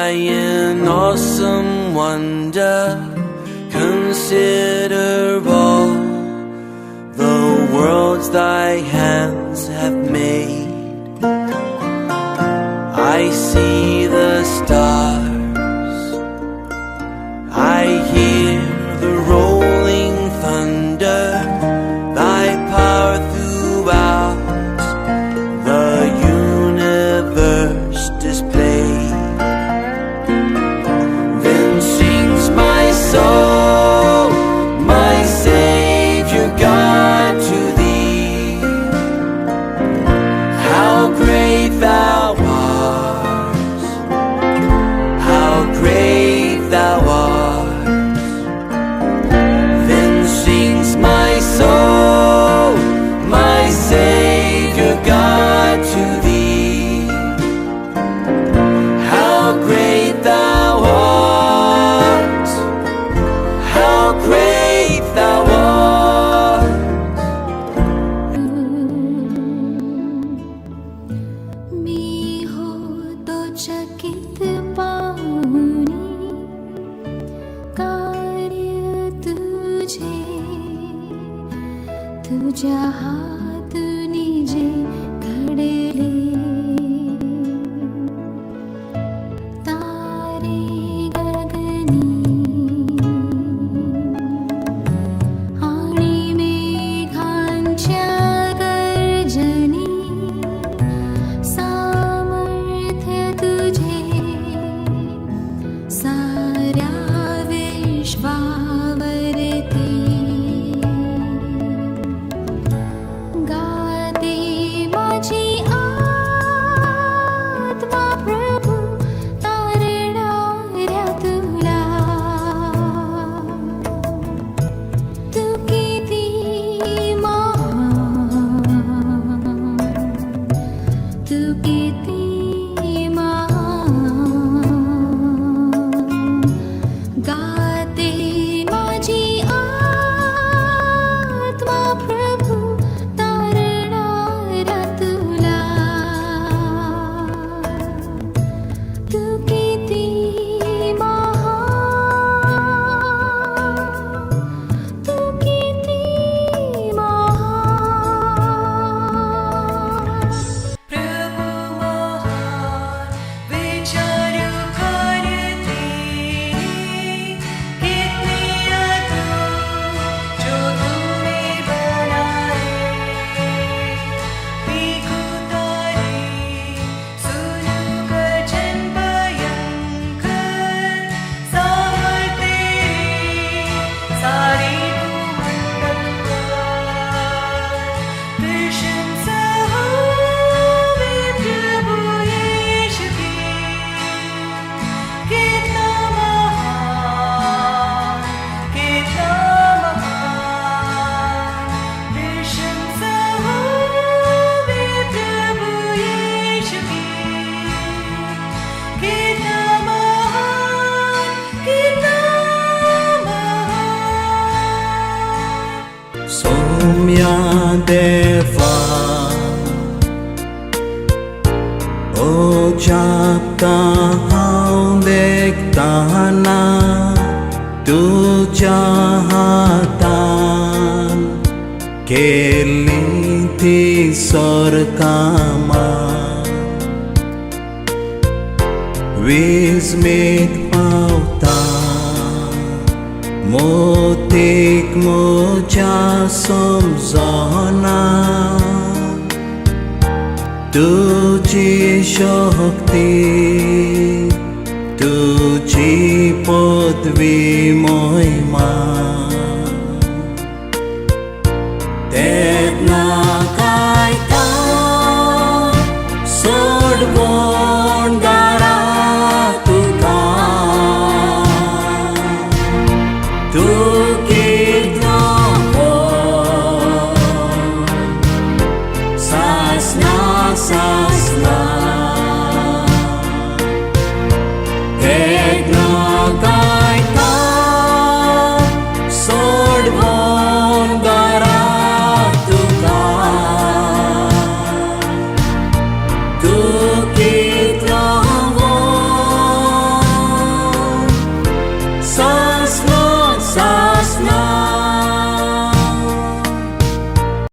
by an awesome wonder. Consider all the worlds thy hands have made. I see the stars, I hear the rolling thunder, thy power throughout the universe displayed. Then sings my soul, my Savior God, to thee. How great thou art, how great thou art. Then sings my soul, my Savior God, to thee. How great thou art, how great thou art. मी होतो चकित पाहुणी कार्य तुझे, तुझ्या हातूनी जे घडले. तारे गगनी आणि मेघांच्या गर्जनी, सामर्थ्य तुझे साऱ्या विश्वावरती. गाते माझी आत्मा प्रभू तारणाऱ्या तुला. तू किती महान, तू किती महान. गाते माझी आत्मा प्रभू तारणाऱ्या तुला. तू किती महान, तू किती महान. प्रभु महान विचारू करती, कितने अद्भुत जो तूने बनाए. पीकू तारे सुनु गर्जन भयंकर, सामर्थ तेरे सारे भूमंडल पर. प्रशंसा हो वे प्रभु यीशु की, कितना महान, कितना महान. प्रशंसा हो वे प्रभु यीशु की, कितना महान, कितना महान. सौम्या देवा ओझापता हांव देखताना तुझ्या हातान केल्ली ती सोरकामां. विस्मीत पावता मोतीक म्हज्या समजना. तुझी शक्ती, तुझी पदवी महिमा. तेन्ना काय सोडवून दारा तुका. तू कितलो सासना सासना. तेन्ना काय सोडवून दारा तुका. तू कितलो सा